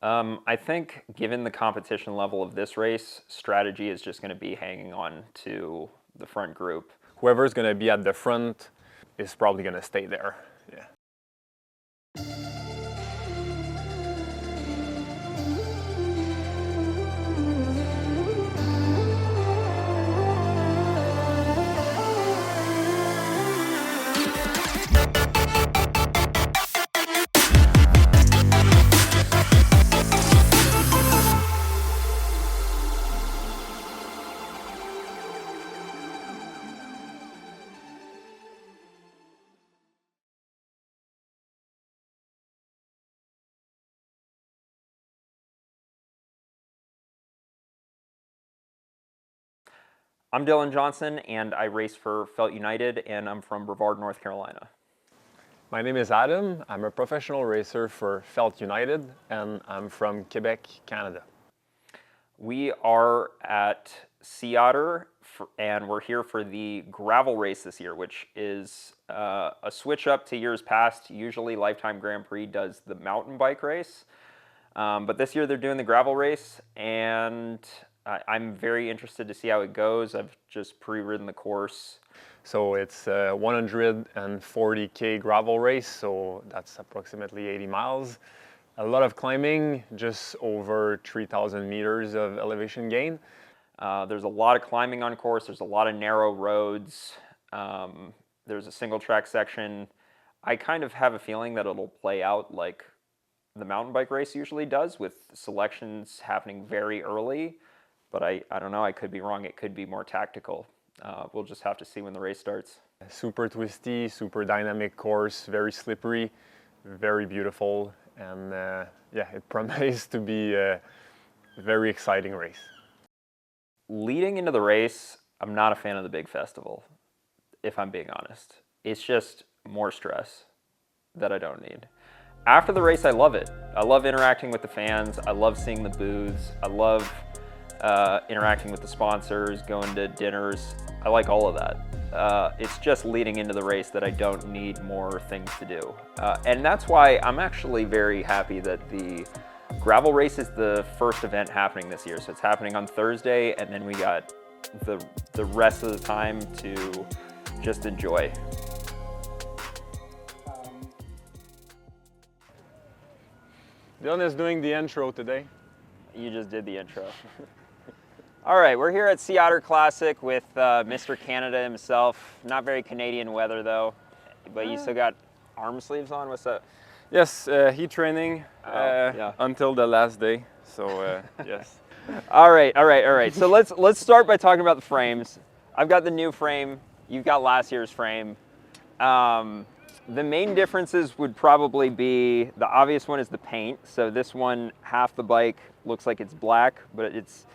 I think given the competition level of this race, strategy is just going to be hanging on to the front group. Whoever's going to be at the front is probably going to stay there. Yeah. I'm Dylan Johnson, and I race for Felt Un1td, and I'm from Brevard, North Carolina. My name is Adam. I'm a professional racer for Felt Un1td, and I'm from Quebec, Canada. We are at Sea Otter, and we're here for the gravel race this year, which is a switch up to years past. Usually Lifetime Grand Prix does the mountain bike race, but this year they're doing the gravel race, and I'm very interested to see how it goes. I've just pre-ridden the course. So it's a 140K gravel race, so that's approximately 80 miles. A lot of climbing, just over 3,000 meters of elevation gain. There's a lot of climbing on course. There's a lot of narrow roads. There's a single track section. I kind of have a feeling that it'll play out like the mountain bike race usually does, with selections happening very early. But I don't know, I could be wrong. It could be more tactical. We'll just have to see when the race starts. Super twisty, super dynamic course, very slippery, very beautiful, and yeah, it promises to be a very exciting race. Leading into the race, I'm not a fan of the big festival, if I'm being honest. It's just more stress that I don't need. After the race, I love it. I love interacting with the fans. I love seeing the booths. I love interacting with the sponsors, going to dinners. I like all of that. It's just leading into the race that I don't need more things to do. And that's why I'm actually very happy that the gravel race is the first event happening this year. So it's happening on Thursday, and then we got the rest of the time to just enjoy. Dylan is doing the intro today. You just did the intro. All right, we're here at Sea Otter Classic with Mr. Canada himself. Not very Canadian weather though, but you still got arm sleeves on. What's up? Yes, heat training Yeah. until the last day. So yes. All right. So let's start by talking about the frames. I've got the new frame. You've got last year's frame. The main differences would probably be, the obvious one is the paint. So this one, half the bike looks like it's black, but it's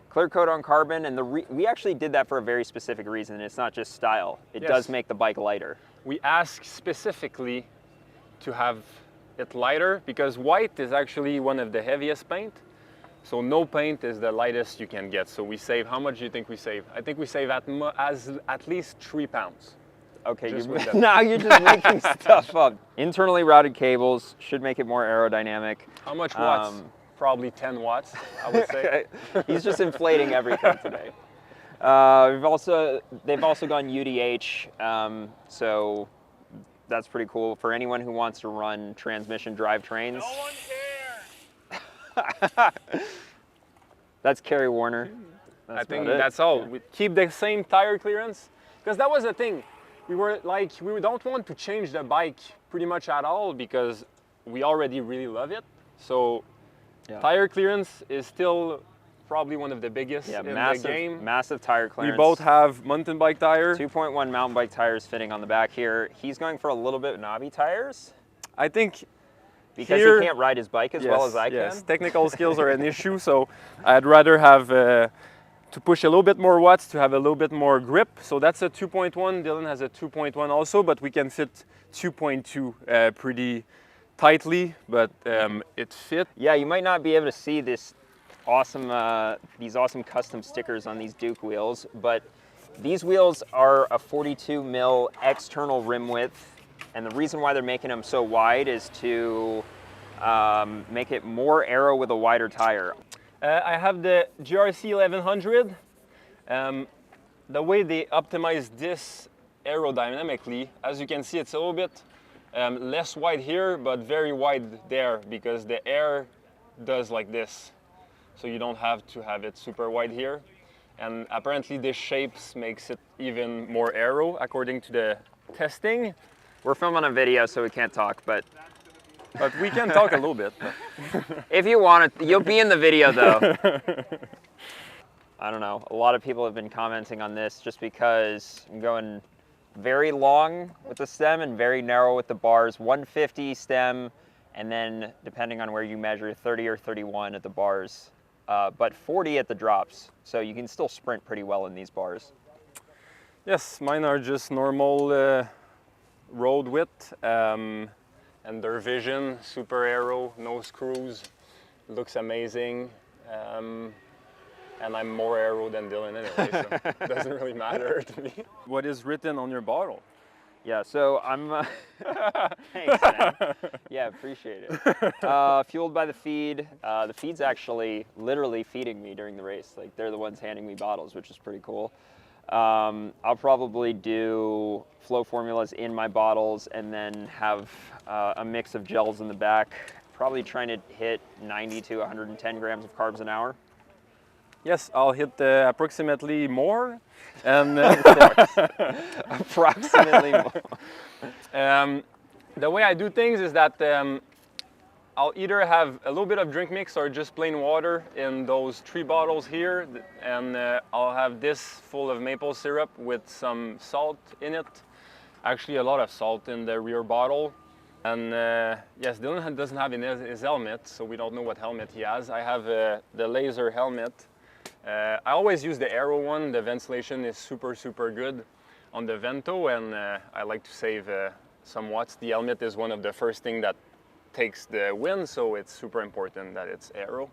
clear coat on carbon, and we actually did that for a very specific reason. It's not just style. It does make the bike lighter. We asked specifically to have it lighter because white is actually one of the heaviest paint. So no paint is the lightest you can get. So we save, how much do you think we save? I think we save at least 3 pounds. Okay, now you're just making stuff up. Internally routed cables should make it more aerodynamic. How much watts? Probably 10 watts, I would say. He's just inflating everything today. They've also gone UDH, so that's pretty cool for anyone who wants to run transmission drivetrains. No one cares. That's Kerry Warner. I think that's all. We keep the same tire clearance, because that was the thing. We were like, we don't want to change the bike pretty much at all because we already really love it. So tire clearance is still probably one of the biggest in the game. Massive tire clearance. We both have mountain bike tire. 2.1 mountain bike tires fitting on the back here. He's going for a little bit knobby tires. I think because he can't ride his bike as well as I can. Yes, technical skills are an issue, so I'd rather have to push a little bit more watts to have a little bit more grip. So that's a 2.1. Dylan has a 2.1 also, but we can fit 2.2 pretty tightly, but it fit. Yeah, you might not be able to see this awesome, these awesome custom stickers on these Duke wheels, but these wheels are a 42 mil external rim width, and the reason why they're making them so wide is to make it more aero with a wider tire? I have the GRC 1100. The way they optimize this aerodynamically, as you can see, it's a little bit less wide here, but very wide there, because the air does like this. So you don't have to have it super wide here. And apparently this shapes makes it even more aero, according to the testing. We're filming a video, so we can't talk, but we can talk a little bit. if you want to, you'll be in the video though. I don't know. A lot of people have been commenting on this just because I'm going very long with the stem and very narrow with the bars. 150 stem, and then depending on where you measure, 30 or 31 at the bars, but 40 at the drops. So you can still sprint pretty well in these bars. Yes, mine are just normal road width, and their vision, super aero, no screws, looks amazing. And I'm more aero than Dylan anyway, so it doesn't really matter to me. What is written on your bottle? Yeah, so I'm, thanks man. Yeah, appreciate it. Fueled by the feed. The feed's actually literally feeding me during the race. Like they're the ones handing me bottles, which is pretty cool. I'll probably do flow formulas in my bottles and then have a mix of gels in the back. Probably trying to hit 90 to 110 grams of carbs an hour. Yes, I'll hit approximately more. And approximately more. The way I do things is that I'll either have a little bit of drink mix or just plain water in those 3 bottles here, and I'll have this full of maple syrup with some salt in it. Actually, a lot of salt in the rear bottle. And yes, Dylan doesn't have in his helmet, so we don't know what helmet he has. I have the laser helmet. I always use the Aero one. The ventilation is super, super good on the Vento, and I like to save some watts. The helmet is one of the first thing that takes the wind, so it's super important that it's Aero.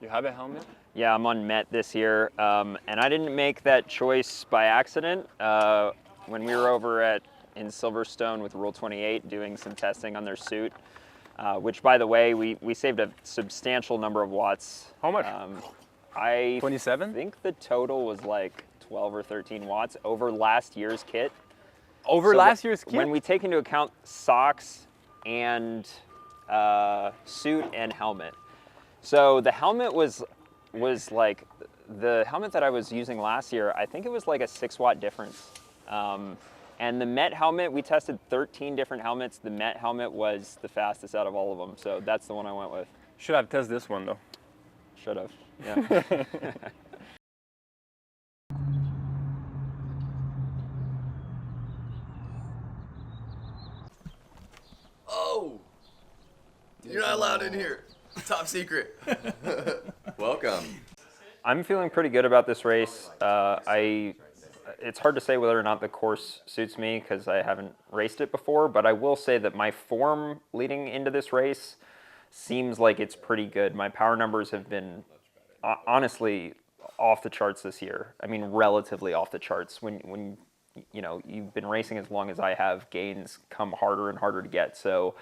You have a helmet? Yeah, I'm on Met this year, and I didn't make that choice by accident. When we were over in Silverstone with Rule 28 doing some testing on their suit, which by the way, we saved a substantial number of watts. How much? I 27? think the total was like 12 or 13 watts over last year's kit. Over last year's kit? When we take into account socks and suit and helmet. So the helmet was like, the helmet that I was using last year, I think it was like a 6-watt difference. And the Met helmet, we tested 13 different helmets. The Met helmet was the fastest out of all of them. So that's the one I went with. Should have tested this one though. Should have, yeah. Oh! You're not allowed in here. Top secret. Welcome. I'm feeling pretty good about this race. It's hard to say whether or not the course suits me because I haven't raced it before, but I will say that my form leading into this race seems like it's pretty good. My power numbers have been honestly off the charts this year. I mean, relatively off the charts. When you know, you've been racing as long as I have, gains come harder and harder to get. So,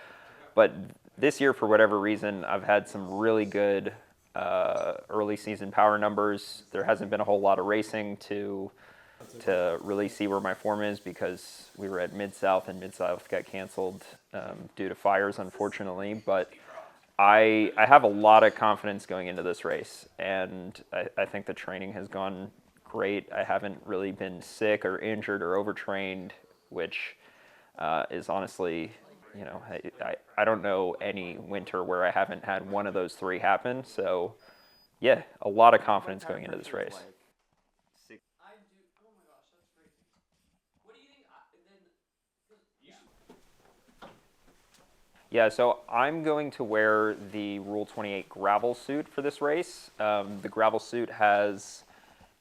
but this year, for whatever reason, I've had some really good early season power numbers. There hasn't been a whole lot of racing to really see where my form is because we were at Mid-South and Mid-South got canceled due to fires, unfortunately. But I have a lot of confidence going into this race, and I think the training has gone great. I haven't really been sick or injured or overtrained, which is honestly, you know, I don't know any winter where I haven't had one of those 3 happen. So yeah, a lot of confidence going into this race. Yeah, so I'm going to wear the Rule 28 gravel suit for this race. The gravel suit has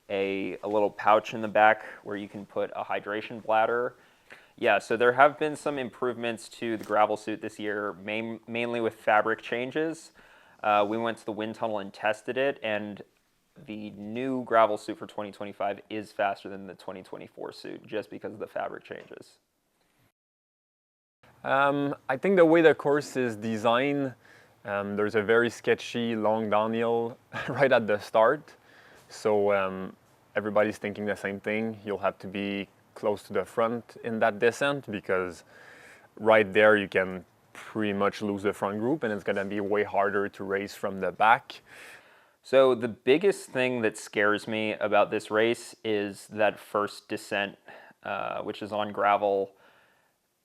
a little pouch in the back where you can put a hydration bladder. Yeah, so there have been some improvements to the gravel suit this year, mainly with fabric changes. We went to the wind tunnel and tested it, and the new gravel suit for 2025 is faster than the 2024 suit just because of the fabric changes. I think the way the course is designed, There's a very sketchy long downhill right at the start, so everybody's thinking the same thing. You'll have to be close to the front in that descent because right there you can pretty much lose the front group and it's going to be way harder to race from the back. So the biggest thing that scares me about this race is that first descent, which is on gravel.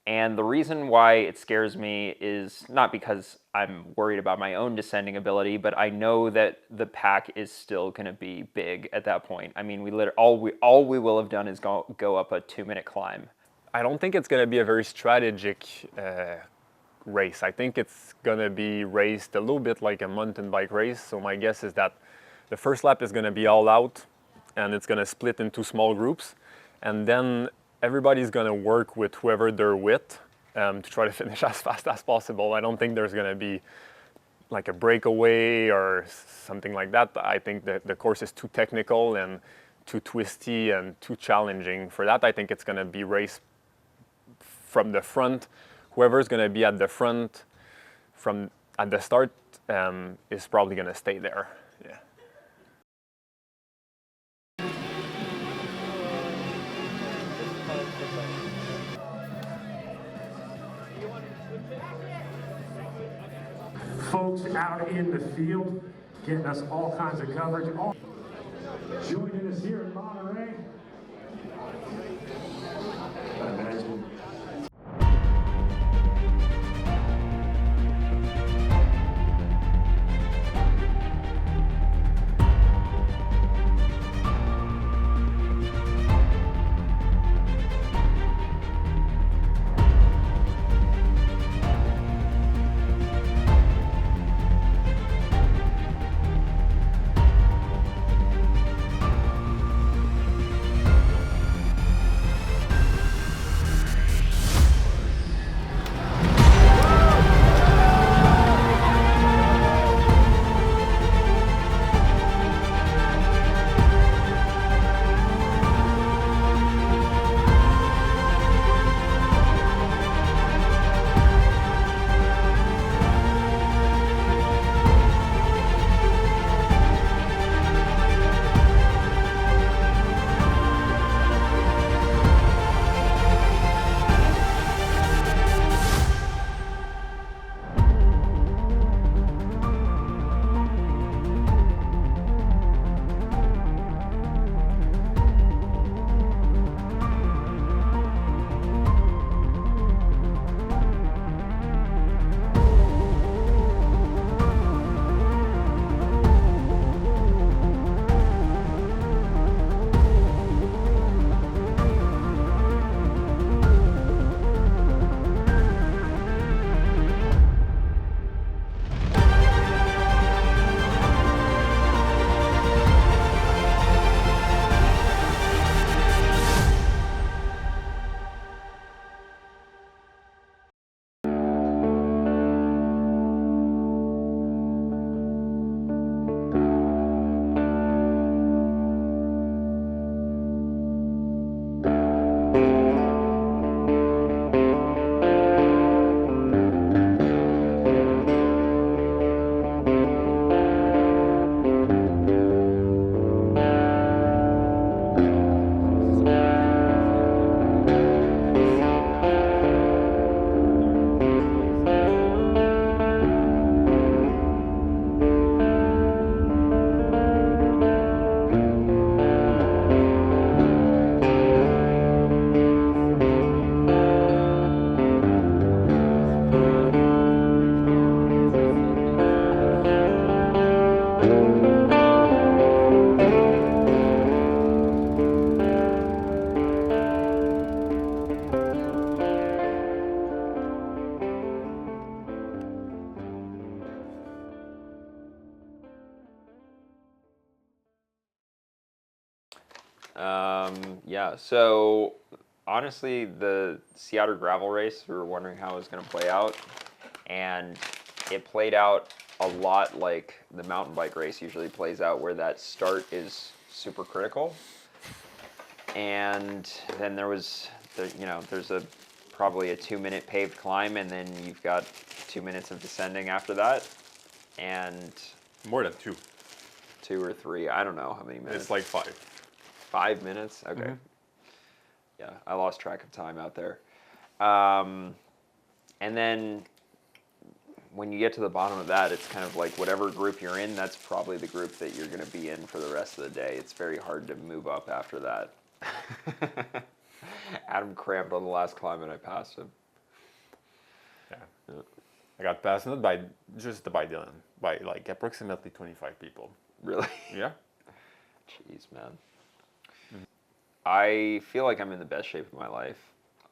And the reason why it scares me is not because I'm worried about my own descending ability, but I know that the pack is still going to be big at that point. I mean, all we will have done is go up a 2-minute climb. I don't think it's going to be a very strategic race. I think it's going to be raced a little bit like a mountain bike race. So my guess is that the first lap is going to be all out and it's going to split into small groups. And then everybody's going to work with whoever they're with to try to finish as fast as possible. I don't think there's going to be like a breakaway or something like that. I think that the course is too technical and too twisty and too challenging for that. I think it's going to be raced from the front. Whoever's going to be at the front at the start is probably going to stay there. Yeah. Folks out in the field getting us all kinds of coverage. Joining us here in Monterey. I imagine. Yeah, so honestly, the Sea Otter gravel race, we were wondering how it was going to play out, and it played out a lot like the mountain bike race usually plays out, where that start is super critical, and then there's probably a 2-minute paved climb, and then you've got 2 minutes of descending after that. and More than 2. 2 or 3. I don't know how many minutes. It's like 5. 5 minutes? Okay. Mm-hmm. Yeah, I lost track of time out there. And then when you get to the bottom of that, it's kind of like whatever group you're in, that's probably the group that you're going to be in for the rest of the day. It's very hard to move up after that. Adam cramped on the last climb and I passed him. Yeah. I got passed not by Dylan, by like approximately 25 people. Really? Yeah. Jeez, man. I feel like I'm in the best shape of my life.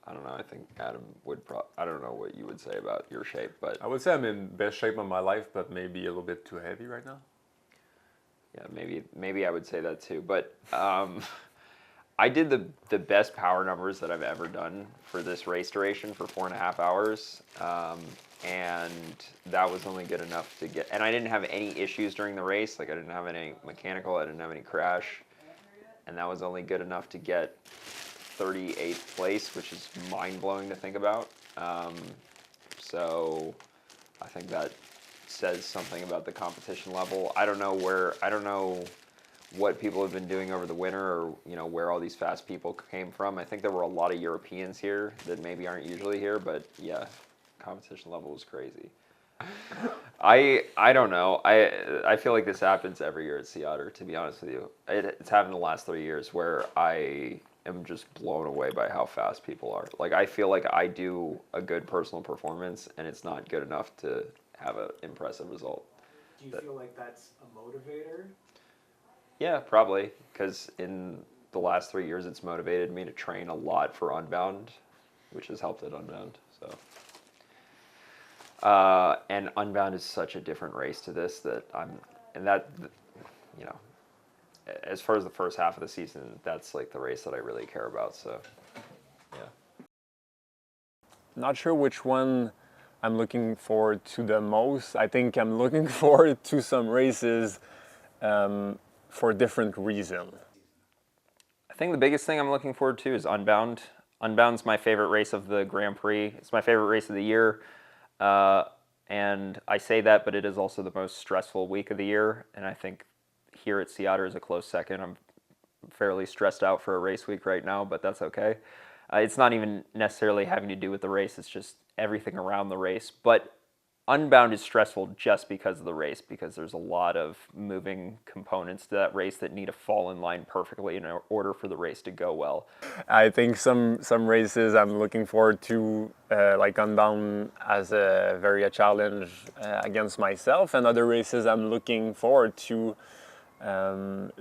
I don't know. I think Adam would I don't know what you would say about your shape, but I would say I'm in best shape of my life, but maybe a little bit too heavy right now. yeah, maybe I would say that too. But I did the best power numbers that I've ever done for this race duration for 4.5 hours. And that was only good enough to get, and I didn't have any issues during the race. Like I didn't have any mechanical, I didn't have any crash. And that was only good enough to get 38th place, which is mind-blowing to think about. So I think that says something about the competition level. I don't know what people have been doing over the winter, or where all these fast people came from. I think there were a lot of Europeans here that maybe aren't usually here, but yeah, competition level was crazy. I don't know. I feel like this happens every year at Sea Otter, to be honest with you. It's happened the last 3 years where I am just blown away by how fast people are. Like I feel like I do a good personal performance and it's not good enough to have an impressive result. Do you feel like that's a motivator? Yeah, probably, because in the last 3 years it's motivated me to train a lot for Unbound, which has helped at Unbound. So. And Unbound is such a different race to this that as far as the first half of the season, that's like the race that I really care about. So, yeah. Not sure which one I'm looking forward to the most. I think I'm looking forward to some races for different reasons. I think the biggest thing I'm looking forward to is Unbound. Unbound's my favorite race of the Grand Prix. It's my favorite race of the year. And I say that, but it is also the most stressful week of the year. And I think here at Sea Otter is a close second. I'm fairly stressed out for a race week right now, but that's okay. It's not even necessarily having to do with the race. It's just everything around the race. But Unbound is stressful just because of the race, because there's a lot of moving components to that race that need to fall in line perfectly in order for the race to go well. I think some races I'm looking forward to, like Unbound, as a challenge against myself, and other races I'm looking forward to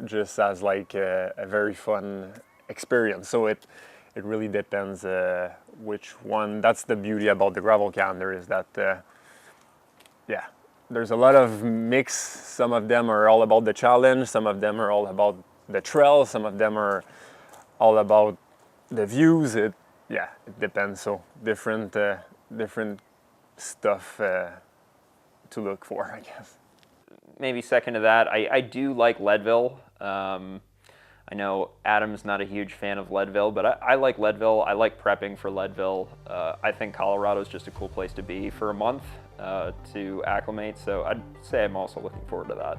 just as like a very fun experience. So it really depends which one. That's the beauty about the gravel calendar, is that yeah, there's a lot of mix. Some of them are all about the challenge, some of them are all about the trail, some of them are all about the views. It depends. So different stuff to look for, I guess. Maybe second to that, I do like Leadville. I know Adam's not a huge fan of Leadville, but I like Leadville. I like prepping for Leadville. I think Colorado's just a cool place to be for a month to acclimate. So I'd say I'm also looking forward to that.